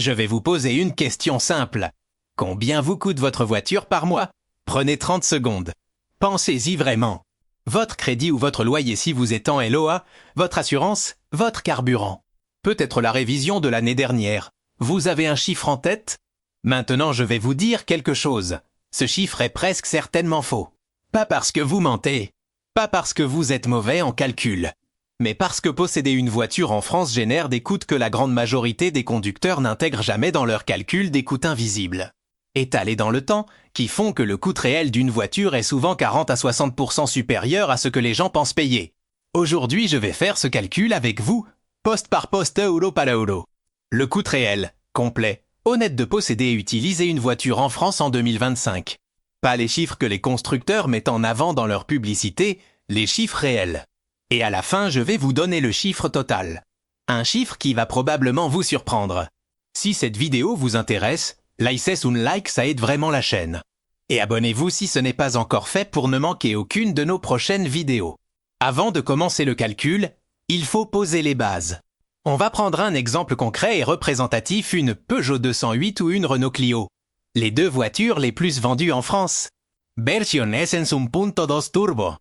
Je vais vous poser une question simple. Combien vous coûte votre voiture par mois? Prenez 30 secondes. Pensez-y vraiment. Votre crédit ou votre loyer si vous êtes en LOA, votre assurance, votre carburant. Peut-être la révision de l'année dernière. Vous avez un chiffre en tête? Maintenant, je vais vous dire quelque chose. Ce chiffre est presque certainement faux. Pas parce que vous mentez, pas parce que vous êtes mauvais en calcul, mais parce que posséder une voiture en France génère des coûts que la grande majorité des conducteurs n'intègrent jamais dans leur calcul des coûts invisibles, étalés dans le temps, qui font que le coût réel d'une voiture est souvent 40 à 60% supérieur à ce que les gens pensent payer. Aujourd'hui, je vais faire ce calcul avec vous, poste par poste, euro par euro. Le coût réel, complet, honnête de posséder et utiliser une voiture en France en 2025. Pas les chiffres que les constructeurs mettent en avant dans leur publicité, les chiffres réels. Et à la fin, je vais vous donner le chiffre total. Un chiffre qui va probablement vous surprendre. Si cette vidéo vous intéresse, likez un like, ça aide vraiment la chaîne. Et abonnez-vous si ce n'est pas encore fait pour ne manquer aucune de nos prochaines vidéos. Avant de commencer le calcul, il faut poser les bases. On va prendre un exemple concret et représentatif, une Peugeot 208 ou une Renault Clio. Les deux voitures les plus vendues en France. Version 1.2 turbo.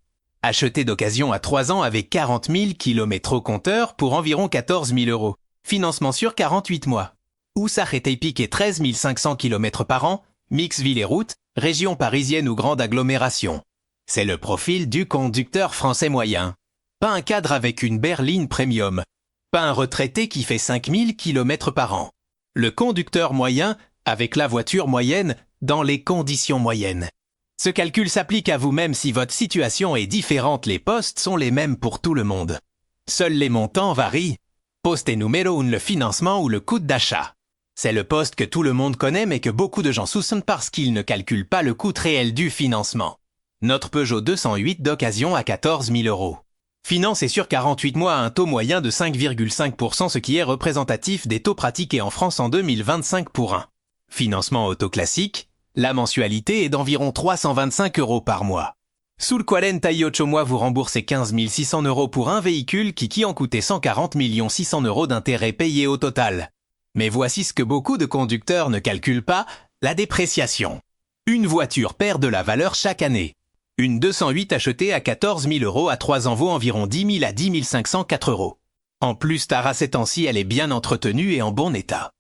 Achetée d'occasion à 3 ans avec 40 000 km au compteur pour environ 14 000 euros. Financement sur 48 mois. Oussarete piqué 13 500 km par an, mix ville et route, région parisienne ou grande agglomération. C'est le profil du conducteur français moyen. Pas un cadre avec une berline premium. Pas un retraité qui fait 5 000 km par an. Le conducteur moyen avec la voiture moyenne dans les conditions moyennes. Ce calcul s'applique à vous-même si votre situation est différente, les postes sont les mêmes pour tout le monde. Seuls les montants varient. Poste numéro 1, le financement ou le coût d'achat. C'est le poste que tout le monde connaît mais que beaucoup de gens soupçonnent parce qu'ils ne calculent pas le coût réel du financement. Notre Peugeot 208 d'occasion à 14 000 euros. Financé sur 48 mois à un taux moyen de 5,5%, ce qui est représentatif des taux pratiqués en France en 2025 pour un. Financement auto classique, la mensualité est d'environ 325 euros par mois. Sous le 48 mois, vous remboursez 15 600 euros pour un véhicule qui en coûtait 140 600 euros d'intérêts payés au total. Mais voici ce que beaucoup de conducteurs ne calculent pas, la dépréciation. Une voiture perd de la valeur chaque année. Une 208 achetée à 14 000 euros à 3 ans vaut environ 10 000 à 10 504 euros. En plus, tard à ces temps-ci, elle est bien entretenue et en bon état.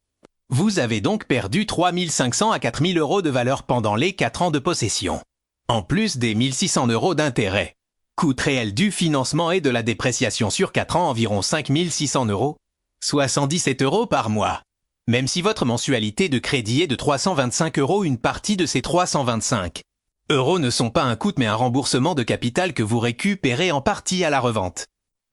Vous avez donc perdu 3 500 à 4 000 euros de valeur pendant les 4 ans de possession. En plus des 1 600 euros d'intérêt. Coût réel du financement et de la dépréciation sur 4 ans environ 5 600 euros, soit 117 euros par mois. Même si votre mensualité de crédit est de 325 euros, une partie de ces 325 euros ne sont pas un coût mais un remboursement de capital que vous récupérez en partie à la revente.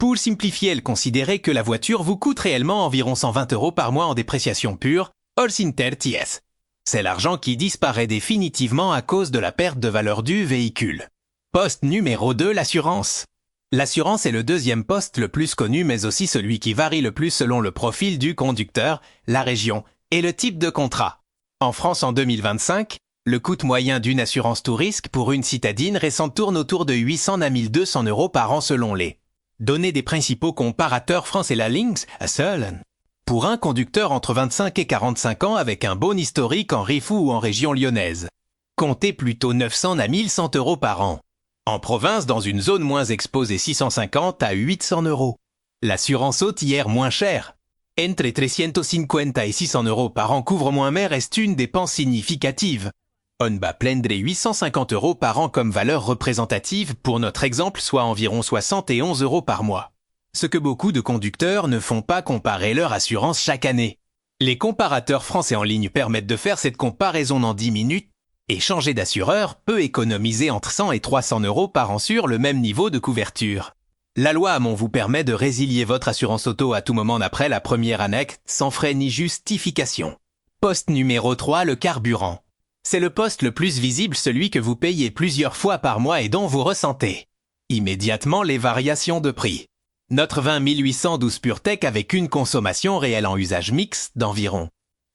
Pour simplifier, considérez que la voiture vous coûte réellement environ 120 euros par mois en dépréciation pure, all-inter-TS. C'est l'argent qui disparaît définitivement à cause de la perte de valeur du véhicule. Poste numéro 2, l'assurance. L'assurance est le deuxième poste le plus connu mais aussi celui qui varie le plus selon le profil du conducteur, la région et le type de contrat. En France en 2025, le coût moyen d'une assurance tout risque pour une citadine récente tourne autour de 800 à 1200 euros par an selon les données des principaux comparateurs France et la Lynx à Seul. Pour un conducteur entre 25 et 45 ans avec un bon historique en RIFU ou en région lyonnaise, comptez plutôt 900 à 1100 euros par an. En province, dans une zone moins exposée, 650 à 800 euros. L'assurance hôtelière moins chère. Entre 350 et 600 euros par an couvre moins mais reste une dépense significative. On va prendre 850 euros par an comme valeur représentative pour notre exemple, soit environ 71 euros par mois. Ce que beaucoup de conducteurs ne font pas comparer leur assurance chaque année. Les comparateurs français en ligne permettent de faire cette comparaison en 10 minutes et changer d'assureur peut économiser entre 100 et 300 euros par an sur le même niveau de couverture. La loi Hamon vous permet de résilier votre assurance auto à tout moment après la première annexe sans frais ni justification. Poste numéro 3, le carburant. C'est le poste le plus visible, celui que vous payez plusieurs fois par mois et dont vous ressentez immédiatement les variations de prix. Notre 20 812 PureTech avec une consommation réelle en usage mixte d'environ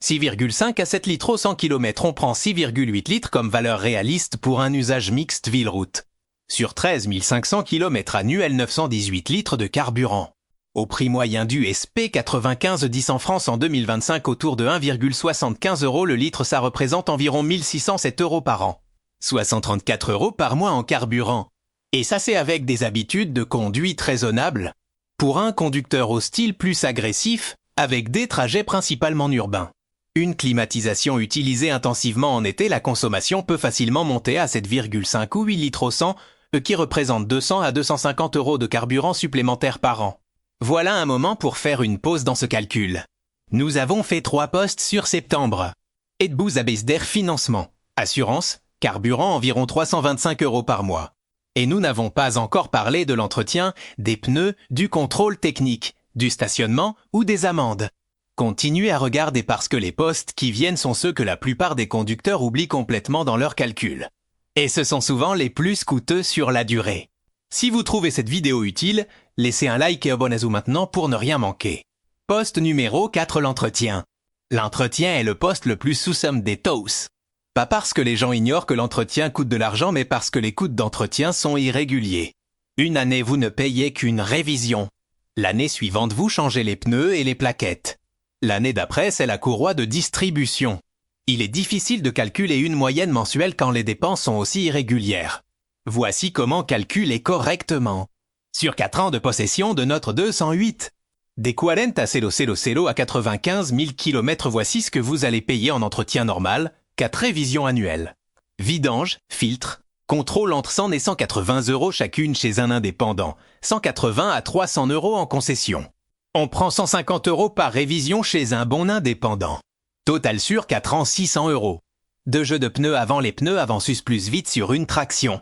6,5 à 7 litres au 100 km. On prend 6,8 litres comme valeur réaliste pour un usage mixte ville-route. Sur 13 500 km annuels, 918 litres de carburant. Au prix moyen du SP 95-10 en France en 2025 autour de 1,75 € le litre, ça représente environ 1607 € par an. Soit 134 € par mois en carburant. Et ça c'est avec des habitudes de conduite raisonnables. Pour un conducteur au style plus agressif, avec des trajets principalement urbains. Une climatisation utilisée intensivement en été, la consommation peut facilement monter à 7,5 ou 8 litres au 100, qui représente 200 à 250 € de carburant supplémentaire par an. Voilà un moment pour faire une pause dans ce calcul. Nous avons fait 3 postes sur septembre. Edbous Abesder financement, assurance, carburant environ 325 € par mois. Et nous n'avons pas encore parlé de l'entretien, des pneus, du contrôle technique, du stationnement ou des amendes. Continuez à regarder parce que les postes qui viennent sont ceux que la plupart des conducteurs oublient complètement dans leurs calculs. Et ce sont souvent les plus coûteux sur la durée. Si vous trouvez cette vidéo utile, laissez un like et abonnez-vous maintenant pour ne rien manquer. Poste numéro 4, l'entretien. L'entretien est le poste le plus sous-somme des TOS. Pas parce que les gens ignorent que l'entretien coûte de l'argent, mais parce que les coûts d'entretien sont irréguliers. Une année, vous ne payez qu'une révision. L'année suivante, vous changez les pneus et les plaquettes. L'année d'après, c'est la courroie de distribution. Il est difficile de calculer une moyenne mensuelle quand les dépenses sont aussi irrégulières. Voici comment calculer correctement. Sur 4 ans de possession de notre 208. Des 40 à 95 000 km, voici ce que vous allez payer en entretien normal, 4 révisions annuelles. Vidange, filtre, contrôle entre 100 et 180 € chacune chez un indépendant, 180 à 300 € en concession. On prend 150 € par révision chez un bon indépendant. Total sur 4 ans, 600 €. 2 jeux de pneus avant les pneus avant sus plus vite sur une traction.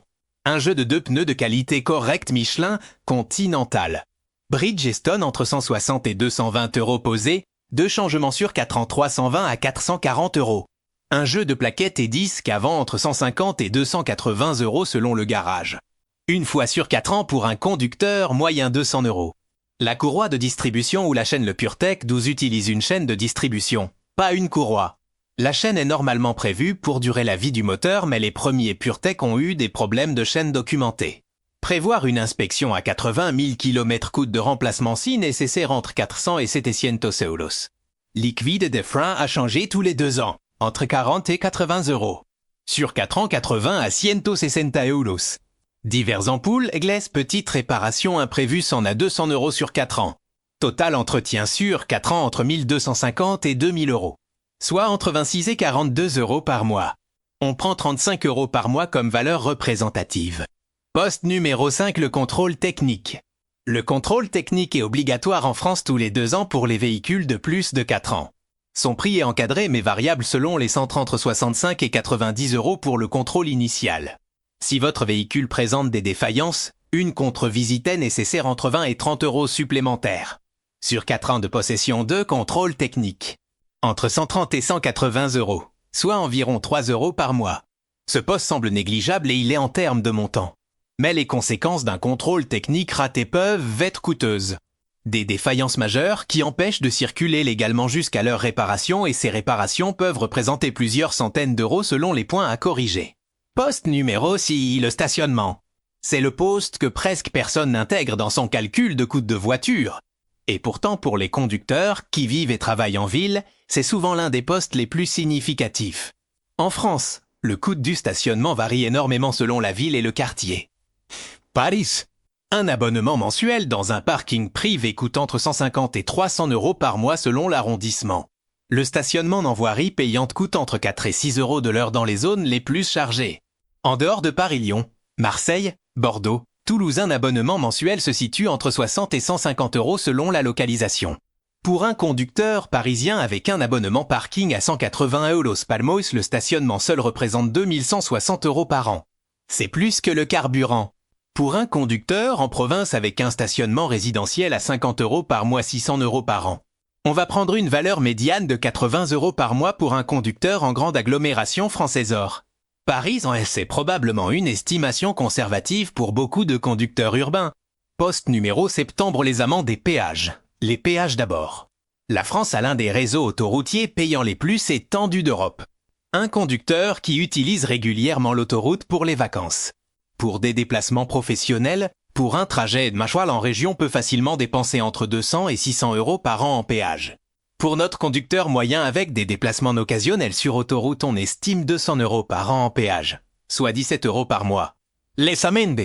Un jeu de 2 pneus de qualité correcte Michelin Continental. Bridgestone entre 160 et 220 € posés, 2 changements sur 4 ans 320 à 440 €. Un jeu de plaquettes et disques avant entre 150 et 280 € selon le garage. Une fois sur 4 ans pour un conducteur, moyen 200 €. La courroie de distribution ou la chaîne Le PureTech 12 utilise une chaîne de distribution, pas une courroie. La chaîne est normalement prévue pour durer la vie du moteur, mais les premiers PureTech ont eu des problèmes de chaîne documentés. Prévoir une inspection à 80 000 km coûte de remplacement si nécessaire entre 400 et 700 €. Liquide des freins à changer tous les 2 ans, entre 40 et 80 €. Sur 4 ans, 80 à 160 €. Divers ampoules, glaces, petites réparations imprévues s'en a 200 € sur 4 ans. Total entretien sur 4 ans entre 1250 et 2000 €. Soit entre 26 et 42 € par mois. On prend 35 € par mois comme valeur représentative. Poste numéro 5, le contrôle technique. Le contrôle technique est obligatoire en France tous les 2 ans pour les véhicules de plus de 4 ans. Son prix est encadré mais variable selon les centres entre 65 et 90 € pour le contrôle initial. Si votre véhicule présente des défaillances, une contre-visite est nécessaire entre 20 et 30 € supplémentaires. Sur 4 ans de possession de contrôle technique. Entre 130 et 180 €, soit environ 3 € par mois. Ce poste semble négligeable et il est en termes de montant. Mais les conséquences d'un contrôle technique raté peuvent être coûteuses. Des défaillances majeures qui empêchent de circuler légalement jusqu'à leur réparation et ces réparations peuvent représenter plusieurs centaines d'euros selon les points à corriger. Poste numéro 6, le stationnement. C'est le poste que presque personne n'intègre dans son calcul de coût de voiture. Et pourtant, pour les conducteurs qui vivent et travaillent en ville, c'est souvent l'un des postes les plus significatifs. En France, le coût du stationnement varie énormément selon la ville et le quartier. Paris. Un abonnement mensuel dans un parking privé coûte entre 150 et 300 € par mois selon l'arrondissement. Le stationnement en voirie payante coûte entre 4 et 6 € de l'heure dans les zones les plus chargées. En dehors de Paris-Lyon, Marseille, Bordeaux, Toulouse, un abonnement mensuel se situe entre 60 et 150 € selon la localisation. Pour un conducteur parisien avec un abonnement parking à 180 € par mois, le stationnement seul représente 2160 € par an. C'est plus que le carburant. Pour un conducteur en province avec un stationnement résidentiel à 50 € par mois, 600 € par an. On va prendre une valeur médiane de 80 € par mois pour un conducteur en grande agglomération française-or. Paris c'est probablement une estimation conservative pour beaucoup de conducteurs urbains. Poste numéro 7, les amendes des péages. Les péages d'abord. La France a l'un des réseaux autoroutiers payants les plus étendus d'Europe. Un conducteur qui utilise régulièrement l'autoroute pour les vacances. Pour des déplacements professionnels, Pour un trajet, Machoal en région peut facilement dépenser entre 200 et 600 euros par an en péage. Pour notre conducteur moyen avec des déplacements occasionnels sur autoroute, on estime 200 euros par an en péage, soit 17 euros par mois. Les amendes.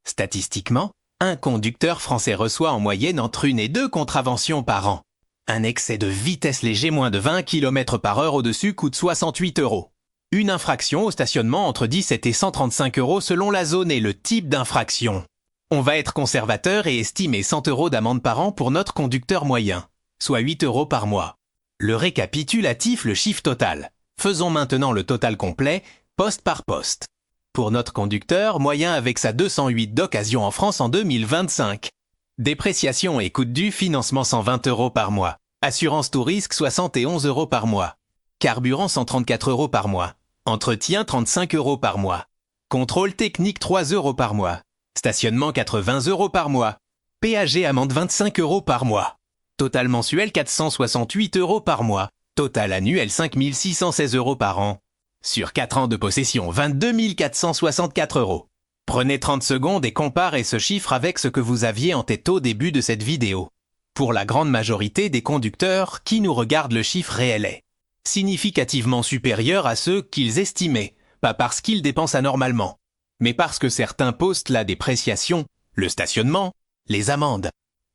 Statistiquement, un conducteur français reçoit en moyenne entre 1 et 2 contraventions par an. Un excès de vitesse léger moins de 20 km par heure au-dessus coûte 68 euros. Une infraction au stationnement entre 17 et 135 euros selon la zone et le type d'infraction. On va être conservateur et estimer 100 euros d'amende par an pour notre conducteur moyen, soit 8 euros par mois. Le récapitulatif, le chiffre total. Faisons maintenant le total complet, poste par poste. Pour notre conducteur moyen avec sa 208 d'occasion en France en 2025. Dépréciation et coût du financement 120 euros par mois. Assurance tout risque 71 euros par mois. Carburant 134 euros par mois. Entretien 35 euros par mois. Contrôle technique 3 euros par mois. Stationnement 80 euros par mois. Péage amende 25 euros par mois. Total mensuel 468 euros par mois. Total annuel 5 616 euros par an. Sur 4 ans de possession, 22 464 euros. Prenez 30 secondes et comparez ce chiffre avec ce que vous aviez en tête au début de cette vidéo. Pour la grande majorité des conducteurs qui nous regardent, le chiffre réel est significativement supérieur à ceux qu'ils estimaient, pas parce qu'ils dépensent anormalement, mais parce que certains postent la dépréciation, le stationnement, les amendes.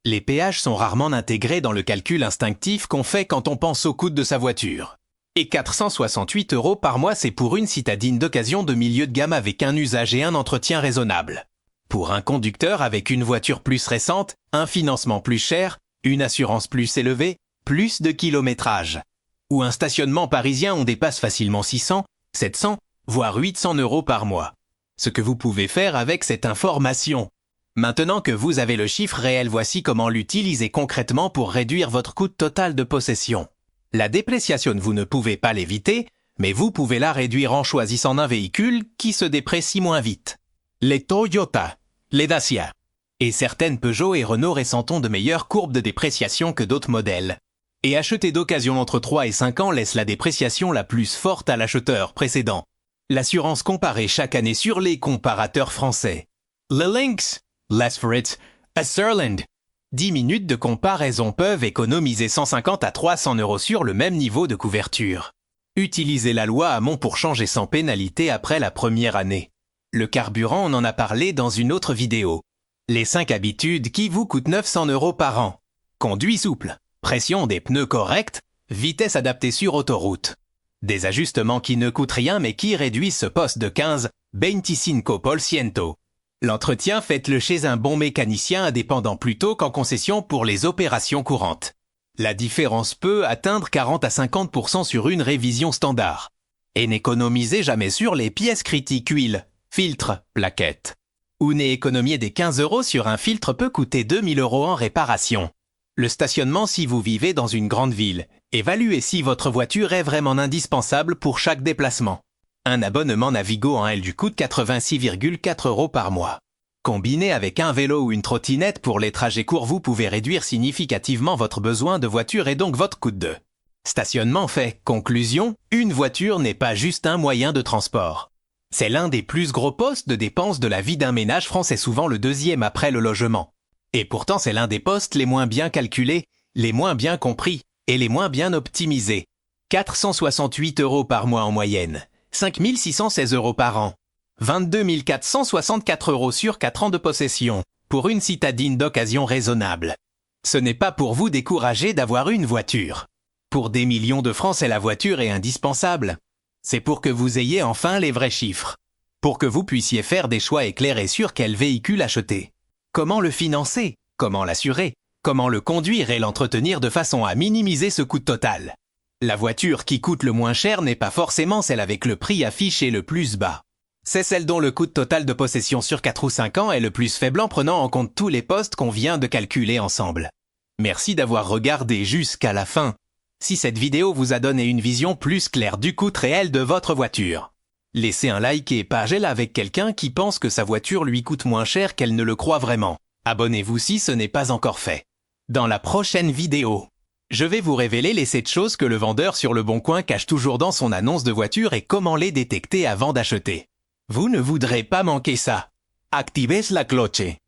Les péages sont rarement intégrés dans le calcul instinctif qu'on fait quand on pense au coût de sa voiture. Et 468 euros par mois, c'est pour une citadine d'occasion de milieu de gamme avec un usage et un entretien raisonnable. Pour un conducteur avec une voiture plus récente, un financement plus cher, une assurance plus élevée, plus de kilométrage. Ou un stationnement parisien, on dépasse facilement 600, 700, voire 800 euros par mois. Ce que vous pouvez faire avec cette information. Maintenant que vous avez le chiffre réel, voici comment l'utiliser concrètement pour réduire votre coût total de possession. La dépréciation, vous ne pouvez pas l'éviter, mais vous pouvez la réduire en choisissant un véhicule qui se déprécie moins vite. Les Toyota, les Dacia et certaines Peugeot et Renault récent ont de meilleures courbes de dépréciation que d'autres modèles. Et acheter d'occasion entre 3 et 5 ans laisse la dépréciation la plus forte à l'acheteur précédent. L'assurance comparée chaque année sur les comparateurs français. Le Lynx, Less for It, à Surland. 10 minutes de comparaison peuvent économiser 150 à 300 euros sur le même niveau de couverture. Utilisez la loi Hamon pour changer sans pénalité après la première année. Le carburant, on en a parlé dans une autre vidéo. Les 5 habitudes qui vous coûtent 900 euros par an. Conduit souple, pression des pneus correcte, vitesse adaptée sur autoroute. Des ajustements qui ne coûtent rien mais qui réduisent ce poste de 15, 25%. L'entretien, faites-le chez un bon mécanicien indépendant plutôt qu'en concession pour les opérations courantes. La différence peut atteindre 40 à 50% sur une révision standard. Et n'économisez jamais sur les pièces critiques, huile, filtre, plaquettes. Ou n'économiez des 15 euros sur un filtre peut coûter 2000 euros en réparation. Le stationnement si vous vivez dans une grande ville. Évaluez si votre voiture est vraiment indispensable pour chaque déplacement. Un abonnement Navigo en L du coûte 86,4 euros par mois. Combiné avec un vélo ou une trottinette pour les trajets courts, vous pouvez réduire significativement votre besoin de voiture et donc votre coût de stationnement fait. Conclusion, une voiture n'est pas juste un moyen de transport. C'est l'un des plus gros postes de dépenses de la vie d'un ménage français, souvent le deuxième après le logement. Et pourtant, c'est l'un des postes les moins bien calculés, les moins bien compris et les moins bien optimisés. 468 euros par mois en moyenne, 5 616 euros par an, 22 464 euros sur 4 ans de possession, pour une citadine d'occasion raisonnable. Ce n'est pas pour vous décourager d'avoir une voiture. Pour des millions de Français, la voiture est indispensable. C'est pour que vous ayez enfin les vrais chiffres. Pour que vous puissiez faire des choix éclairés sur quel véhicule acheter. Comment le financer? Comment l'assurer? Comment le conduire et l'entretenir de façon à minimiser ce coût total? La voiture qui coûte le moins cher n'est pas forcément celle avec le prix affiché le plus bas. C'est celle dont le coût total de possession sur 4 ou 5 ans est le plus faible en prenant en compte tous les postes qu'on vient de calculer ensemble. Merci d'avoir regardé jusqu'à la fin. Si cette vidéo vous a donné une vision plus claire du coût réel de votre voiture, laissez un like et partagez-la avec quelqu'un qui pense que sa voiture lui coûte moins cher qu'elle ne le croit vraiment. Abonnez-vous si ce n'est pas encore fait. Dans la prochaine vidéo, je vais vous révéler les 7 choses que le vendeur sur Le Bon Coin cache toujours dans son annonce de voiture et comment les détecter avant d'acheter. Vous ne voudrez pas manquer ça. Activez la cloche.